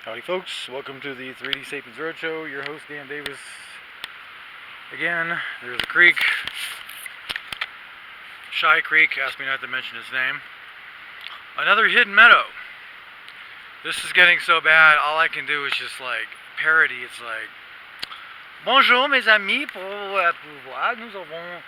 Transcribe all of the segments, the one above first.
Howdy folks, welcome to the 3D Sapiens Road Show. Your host Dan Davis. Again, there's a creek. Shy Creek, asked me not to mention his name. Another hidden meadow. This is getting so bad, all I can do is just like parody. It's like, bonjour mes amis, pour pouvoir, nous avons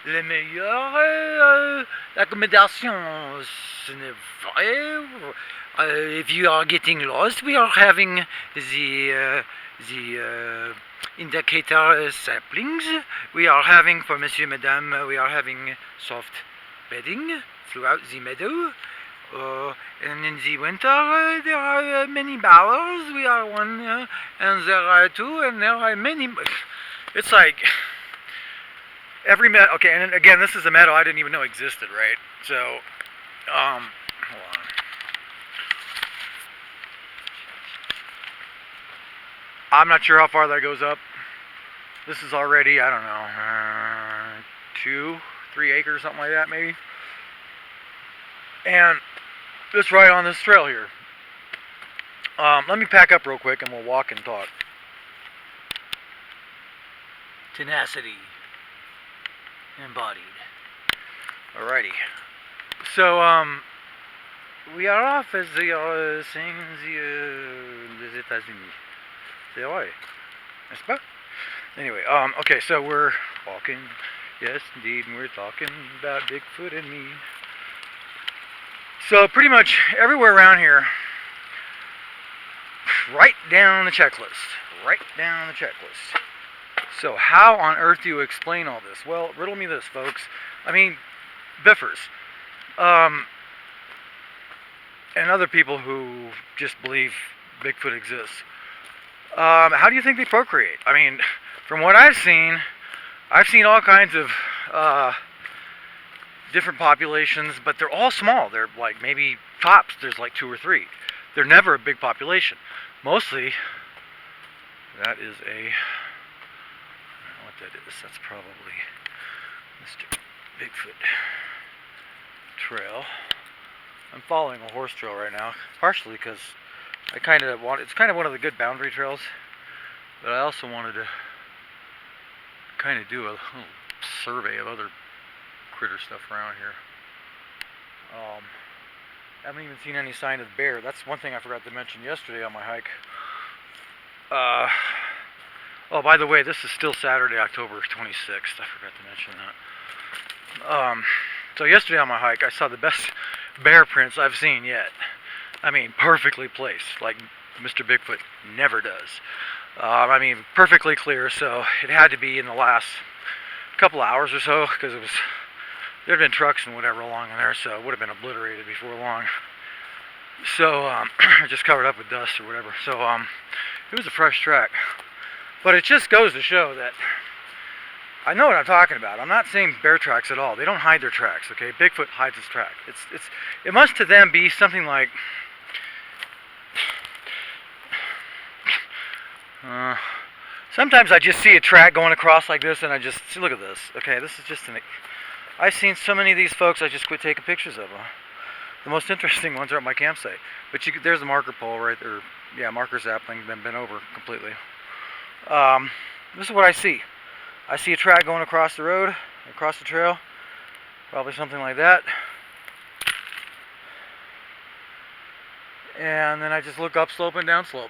les meilleures accommodations. Ce n'est vrai. If you are getting lost, we are having the indicator saplings. We are having for Monsieur, Madame. We are having soft bedding throughout the meadow. And in the winter, there are many bowers. We are one, and there are two, and there are many. It's like every meadow. Okay, and again, this is a meadow I didn't even know existed, right? So, hold on. I'm not sure how far that goes up. This is already, I don't know, 2-3 acres, something like that, maybe. And it's right on this trail here. Let me pack up real quick and we'll walk and talk. Tenacity embodied. Alrighty. So, we are off as they are saying les États-Unis. C'est vrai, n'est-ce pas? Anyway, okay, so we're walking, yes indeed, and we're talking about Bigfoot and me. So pretty much everywhere around here, right down the checklist. So how on earth do you explain all this? Well, riddle me this, folks. I mean, biffers. And other people who just believe Bigfoot exists. How do you think they procreate? I mean, from what I've seen all kinds of different populations, but they're all small. They're like maybe tops, there's like 2 or 3. They're never a big population. Mostly, that is a, I don't know what that is. That's probably Mr. Bigfoot trail. I'm following a horse trail right now, partially because I kind of want, it's kind of one of the good boundary trails, but I also wanted to kind of do a little survey of other critter stuff around here. I haven't even seen any sign of bear. That's one thing I forgot to mention yesterday on my hike. Oh, by the way, this is still Saturday, October 26th. I forgot to mention that. So yesterday on my hike, I saw the best bear prints I've seen yet. I mean, perfectly placed, like Mr. Bigfoot never does. I mean, perfectly clear, so it had to be in the last couple hours or so, because there'd been trucks and whatever along in there, so it would have been obliterated before long. So, just covered up with dust or whatever. So, it was a fresh track. But it just goes to show that I know what I'm talking about. I'm not saying bear tracks at all. They don't hide their tracks, okay? Bigfoot hides his track. It must to them be something like, sometimes I just see a track going across like this, and I just see, look at this. Okay, this is just I've seen so many of these folks, I just quit taking pictures of them. The most interesting ones are at my campsite. But there's a marker pole right there. Yeah, marker sapling, been over completely. This is what I see. I see a track going across the road, across the trail. Probably something like that. And then I just look up slope and down slope.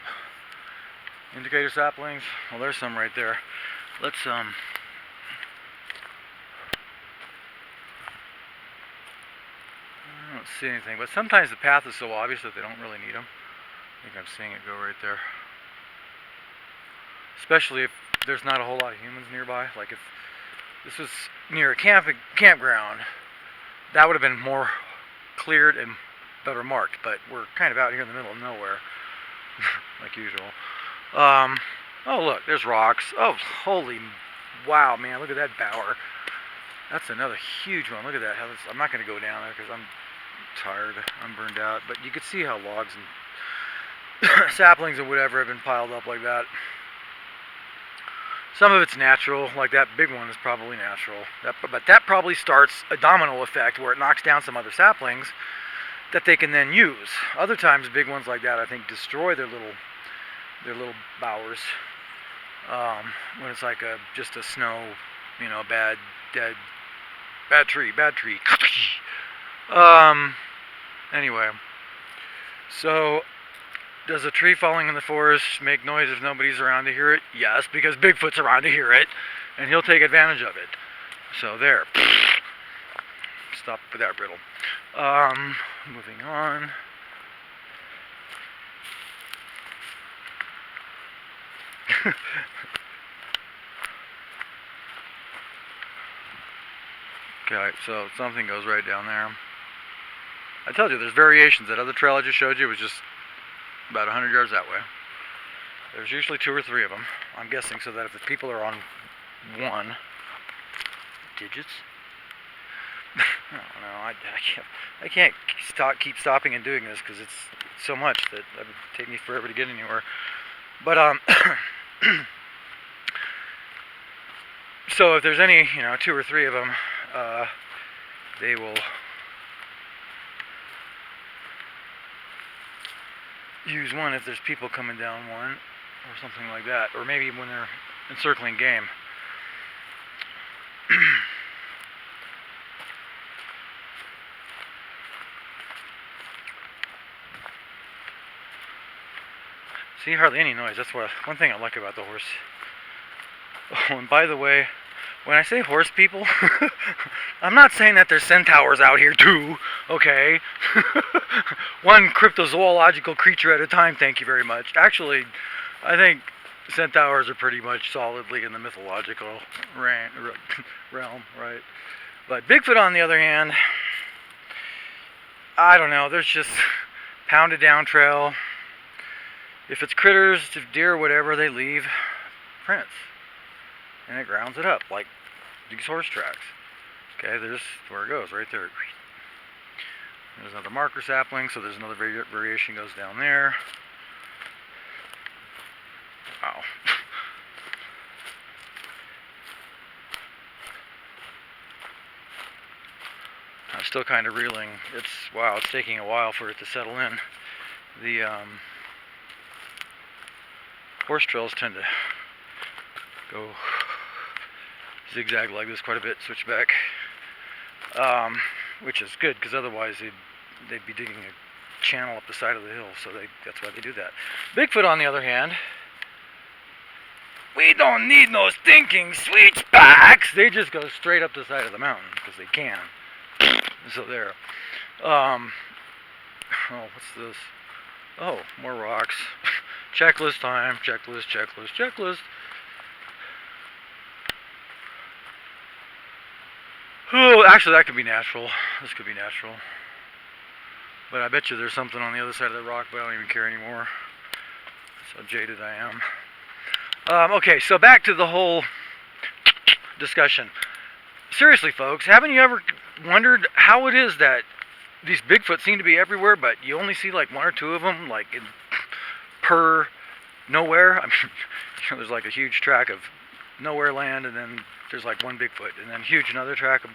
Indicator saplings. Well, there's some right there. Let's I don't see anything, but sometimes the path is so obvious that they don't really need them. I think I'm seeing it go right there. Especially if there's not a whole lot of humans nearby. Like if this was near a campground, that would have been more cleared and better marked. But we're kind of out here in the middle of nowhere, like usual. Oh look, there's rocks. Oh, holy, wow, man, look at that bower. That's another huge one. Look at that. I'm not going to go down there because I'm tired. I'm burned out. But you can see how logs and saplings or whatever have been piled up like that. Some of it's natural, like that big one is probably natural. But that probably starts a domino effect where it knocks down some other saplings that they can then use. Other times, big ones like that, I think, destroy their little bowers. When it's like just a snow, bad, dead, bad tree. Anyway, so does a tree falling in the forest make noise if nobody's around to hear it? Yes, because Bigfoot's around to hear it, and he'll take advantage of it. So there. Stop with that riddle. Moving on. Okay, so something goes right down there. I told you, there's variations. That other trail I just showed you was just about 100 yards that way. There's usually 2 or 3 of them. I'm guessing so that if the people are on one digits. I don't know. I can't keep stopping and doing this because it's so much that it would take me forever to get anywhere. But so if there's any 2 or 3 of them, they will use one if there's people coming down one or something like that, or maybe when they're encircling game. See, hardly any noise. That's one thing I like about the horse. Oh, and by the way, when I say horse people, I'm not saying that there's centaurs out here too, okay? One cryptozoological creature at a time, thank you very much. Actually, I think centaurs are pretty much solidly in the mythological realm, right? But Bigfoot, on the other hand, I don't know. There's just pounded down trail. If it's critters, if deer, whatever, they leave prints. And it grounds it up, like these horse tracks. Okay, there's where it goes, right there. There's another marker sapling, so there's another variation goes down there. Wow. I'm still kind of reeling. It's taking a while for it to settle in. The horse trails tend to go zigzag like this quite a bit, switch back, which is good because otherwise they'd be digging a channel up the side of the hill, so that's why they do that. Bigfoot, on the other hand, we don't need no stinking switchbacks. They just go straight up the side of the mountain because they can. So there. Oh, what's this? Oh, more rocks. Checklist time. Checklist. Oh, actually, that could be natural. This could be natural. But I bet you there's something on the other side of the rock, but I don't even care anymore. That's how jaded I am. Okay, so back to the whole discussion. Seriously, folks, haven't you ever wondered how it is that these Bigfoot seem to be everywhere, but you only see like 1 or 2 of them, like per nowhere? I mean, there's like a huge tract of nowhere land, and then there's like 1 Bigfoot, and then huge another tract of...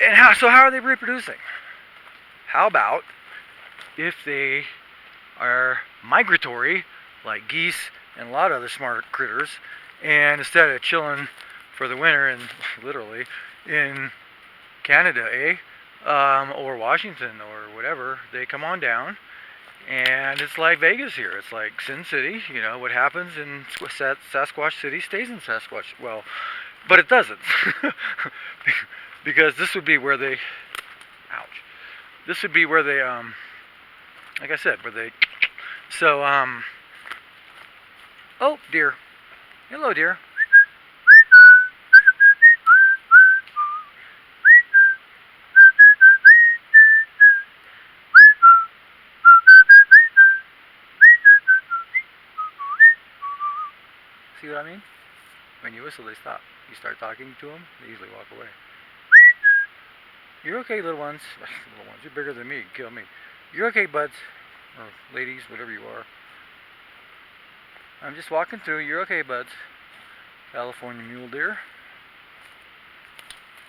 And how are they reproducing? How about if they are migratory, like geese and a lot of other smart critters, and instead of chilling for the winter, and literally, in Canada, or Washington, or whatever, they come on down, and it's like Vegas here. It's like Sin City. What happens in Sasquatch City stays in Sasquatch. Well, but it doesn't. Because this would be where they... Ouch. This would be where they, like I said, where they... So, oh, deer. Hello, deer. See what I mean? When you whistle, they stop. You start talking to them, they usually walk away. You're okay, little ones. Little ones, you're bigger than me. Kill me. You're okay, buds. Or ladies, whatever you are. I'm just walking through. You're okay, buds. California mule deer.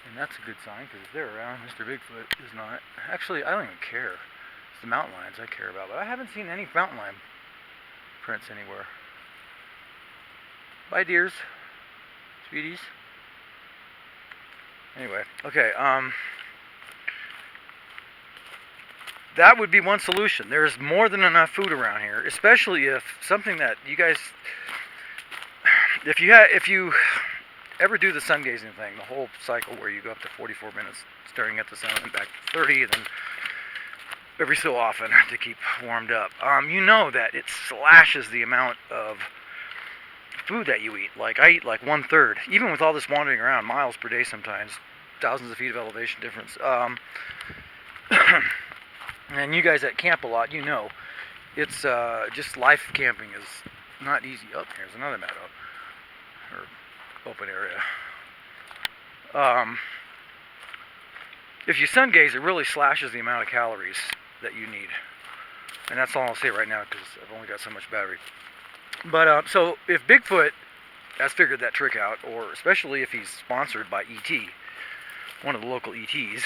And that's a good sign, because if they're around, Mr. Bigfoot is not. Actually, I don't even care. It's the mountain lions I care about, but I haven't seen any mountain lion prints anywhere. Bye, deers. Sweeties. Anyway, okay, that would be one solution. There's more than enough food around here, especially if something that you guys, if you ever do the sun gazing thing, the whole cycle where you go up to 44 minutes staring at the sun and back to 30, and then every so often to keep warmed up, you know that it slashes the amount of food that you eat. Like, I eat like 1/3, even with all this wandering around, miles per day sometimes, thousands of feet of elevation difference. And you guys that camp a lot, you know, it's just life camping is not easy. Oh, here's another meadow, or open area. If you sun gaze, it really slashes the amount of calories that you need. And that's all I'll say right now, because I've only got so much battery. But, so, if Bigfoot has figured that trick out, or especially if he's sponsored by E.T., one of the local E.T.s,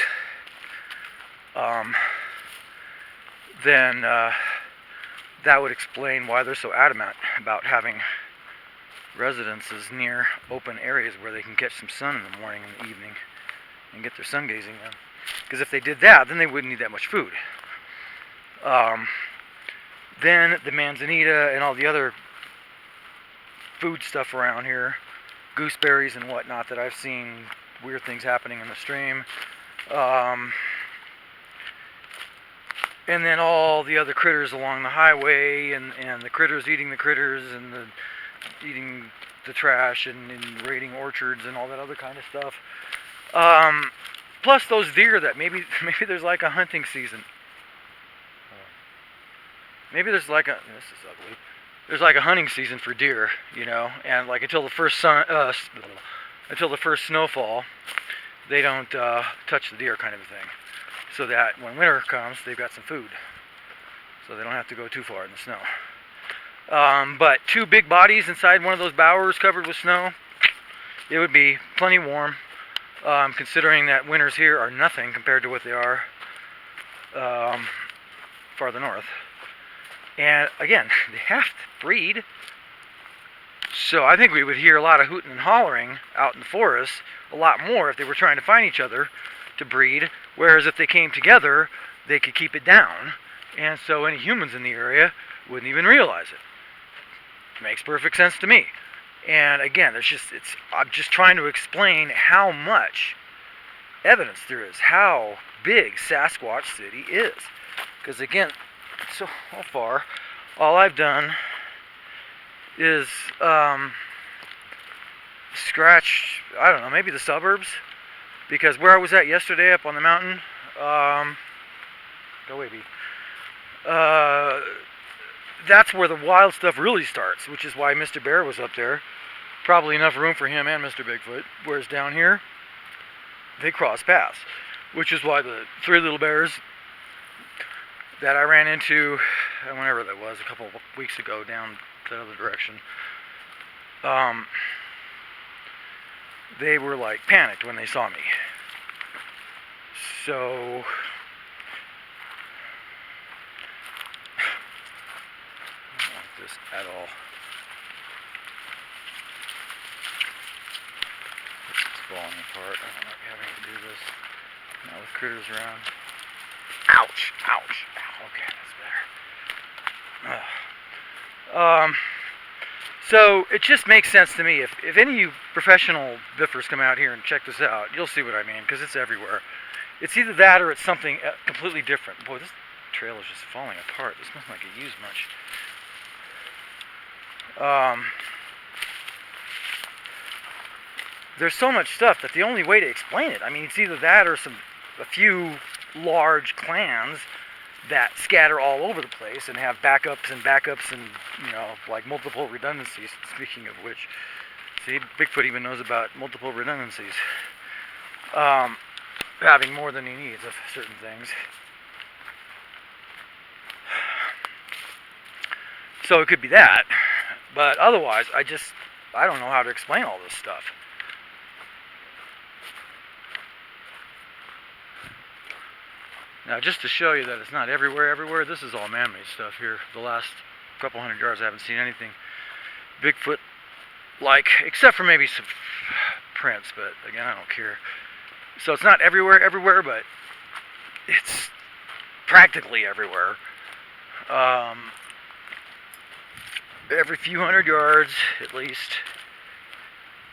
then that would explain why they're so adamant about having residences near open areas where they can catch some sun in the morning and the evening and get their sun gazing in. Because if they did that, then they wouldn't need that much food. Then the manzanita and all the other food stuff around here, gooseberries and whatnot, that I've seen weird things happening in the stream. And then all the other critters along the highway, and the critters eating the critters, and eating the trash, and raiding orchards and all that other kind of stuff. Plus those deer that maybe there's like a hunting season. Maybe there's like a, this is ugly. There's like a hunting season for deer, you know, and like until the first snowfall, they don't touch the deer, kind of a thing. So that when winter comes, they've got some food. So they don't have to go too far in the snow. But 2 big bodies inside one of those bowers covered with snow, it would be plenty warm, considering that winters here are nothing compared to what they are farther north. And again, they have to breed. So I think we would hear a lot of hooting and hollering out in the forest, a lot more if they were trying to find each other to breed, whereas if they came together, they could keep it down, and so any humans in the area wouldn't even realize it. Makes perfect sense to me. And again, I'm just trying to explain how much evidence there is, how big Sasquatch City is. Because again, so far, all I've done is scratch, I don't know, maybe the suburbs. Because where I was at yesterday up on the mountain, go away, bee. That's where the wild stuff really starts, which is why Mr. Bear was up there. Probably enough room for him and Mr. Bigfoot. Whereas down here, they cross paths. Which is why the 3 little bears that I ran into, whenever that was, a couple of weeks ago down the other direction, they were like panicked when they saw me. So I don't like this at all. It's falling apart. I don't like having to do this. Not with critters around. Ouch! Ouch! Okay, that's better. So it just makes sense to me. If any of you professional biffers come out here and check this out, you'll see what I mean, because it's everywhere. It's either that or it's something completely different. Boy, this trail is just falling apart. This must not get used much. There's so much stuff that the only way to explain it, I mean, it's either that or a few large clans that scatter all over the place and have backups and, you know, like multiple redundancies. Speaking of which, see, Bigfoot even knows about multiple redundancies. Having more than he needs of certain things. So it could be that, but otherwise, I don't know how to explain all this stuff. Now, just to show you that it's not everywhere, this is all man-made stuff here. The last couple hundred yards, I haven't seen anything Bigfoot-like, except for maybe some prints, but again, I don't care. So it's not everywhere, but it's practically everywhere. Every few hundred yards, at least,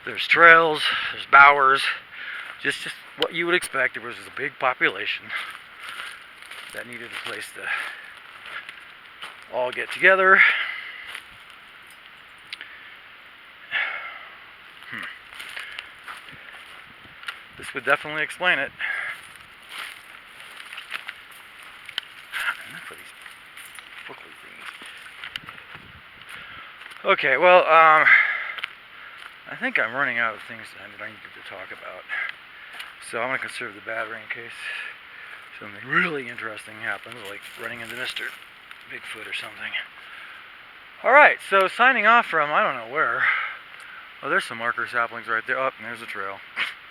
there's trails, there's bowers, just what you would expect. There was a big population that needed a place to all get together. This would definitely explain it. Enough of these bookly things. Okay, well, I think I'm running out of things that I need to talk about. So I'm going to conserve the battery in case something really interesting happens, like running into Mr. Bigfoot or something. Alright, so signing off from, I don't know where. Oh, there's some marker saplings right there. Oh, and there's a trail.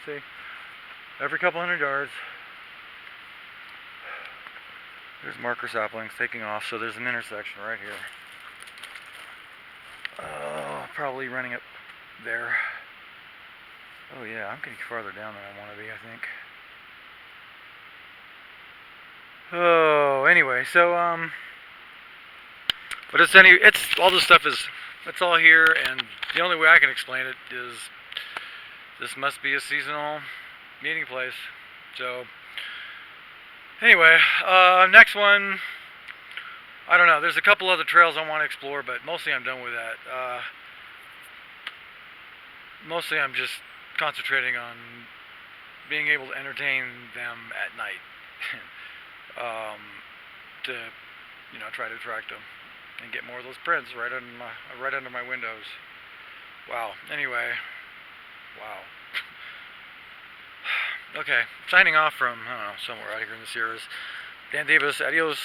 See? Every couple hundred yards, there's marker saplings taking off, so there's an intersection right here. Probably running up there. Oh yeah, I'm getting farther down than I want to be, I think. Oh, anyway, so, but it's all this stuff it's all here, and the only way I can explain it is this must be a seasonal meeting place. So, anyway, next one, I don't know, there's a couple other trails I want to explore, but mostly I'm done with that. Mostly I'm just concentrating on being able to entertain them at night. To, try to attract them and get more of those prints right under my windows. Wow. Anyway, wow. Okay, signing off from, I don't know, somewhere out here in the Sierras. Dan Davis, adios.